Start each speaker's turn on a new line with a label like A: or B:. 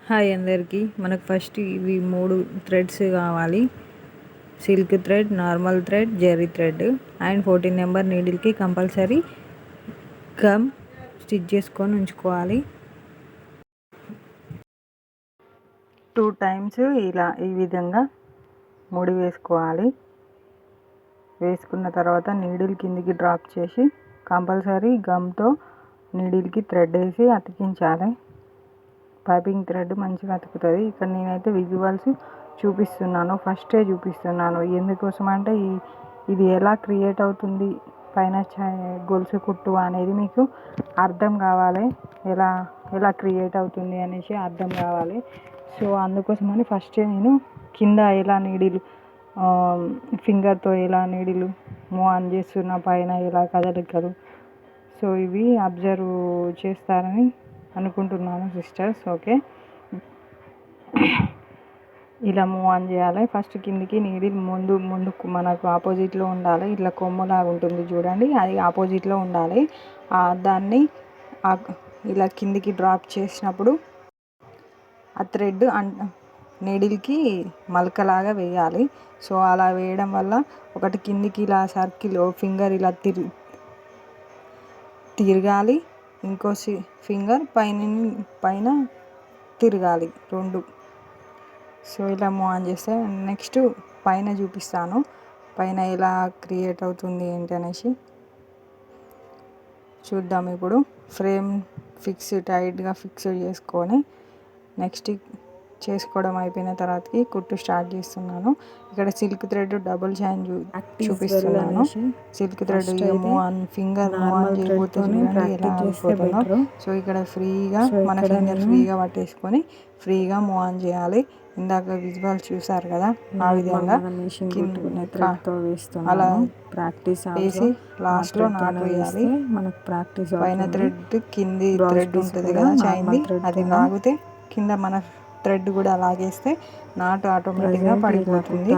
A: Hi అందరికీ. మనకు first ఇవి 3 థ్రెడ్స్ కావాలి. Silk thread, normal thread, zari thread and 14 number నీడిల్కి కంపల్సరీ గమ్ స్టిచ్ చేసుకొని ఉంచుకోవాలి. 2 టైమ్స్ ఇలా ఈ విధంగా ముడి వేసుకోవాలి. వేసుకున్న తర్వాత నీడిల్ కిందికి డ్రాప్ చేసి కంపల్సరీ గమ్తో నీడిల్కి థ్రెడ్ వేసి అతికించాలి. పైపింగ్ థ్రెడ్ మంచిగా అతుకుతుంది. ఇక్కడ నేనైతే విజువల్స్ చూపిస్తున్నాను, ఫస్టే చూపిస్తున్నాను. ఎందుకోసం అంటే ఇది ఎలా క్రియేట్ అవుతుంది పైన గొలుసు కుట్టు అనేది మీకు అర్థం కావాలి. ఎలా క్రియేట్ అవుతుంది అనేసి అర్థం కావాలి. సో అందుకోసమని ఫస్టే నేను కింద ఎలా నీడిల్ ఫింగర్తో ఎలా నీడిల్ మూవ్ ఆన్ చేస్తున్న, పైన ఎలా కదలికలు, సో ఇవి అబ్జర్వ్ చేస్తారని అనుకుంటున్నాను సిస్టర్స్. ఓకే, ఇలా మూవ్ ఆన్ చేయాలి. ఫస్ట్ కిందికి నీడిల్ ముందుకు మనకు ఆపోజిట్లో ఉండాలి. ఇట్లా కొమ్మలాగా ఉంటుంది చూడండి, అది ఆపోజిట్లో ఉండాలి. దాన్ని ఇలా కిందికి డ్రాప్ చేసినప్పుడు ఆ థ్రెడ్ నీడిల్కి మలకలాగా వేయాలి. సో అలా వేయడం వల్ల ఒకటి కిందికి ఇలా సర్కిల్ ఫింగర్ ఇలా తిరగాలి, ఇంకో ఫింగర్ పైన తిరగాలి 2. సో ఇలా మూవ్ ఆన్ చేస్తే నెక్స్ట్ పైన చూపిస్తాను, పైన ఎలా క్రియేట్ అవుతుంది ఏంటి అనేసి చూద్దాం. ఇప్పుడు ఫ్రేమ్ టైట్గా ఫిక్స్ చేసుకొని నెక్స్ట్ చేసుకోవడం అయిపోయిన తర్వాతకి కుట్టు స్టార్ట్ చేస్తున్నాను. ఇక్కడ సిల్క్ థ్రెడ్ డబుల్ చైన్ చూపిస్తున్నాను. Silk thread move on finger move on చేయకపోతే చూడండి ఎలా అయిపోతుందో. సో ఇక్కడ ఫ్రీగా మన ఫింగర్ ఫ్రీగా పట్టేసుకొని ఫ్రీగా మూవ్ ఆన్ చేయాలి. ఇందాక విజువల్ చూసారు కదా, ఆ విధంగా అలా వేసి లాస్ట్లో నాట్ వేయాలి. పైన థ్రెడ్ కింది థ్రెడ్ ఉంటుంది కదా చైన్ది, అది లాగితే కింద మన థ్రెడ్ కూడా లాగేస్తే నాట్ ఆటోమేటిక్గా పడిపోతుంది.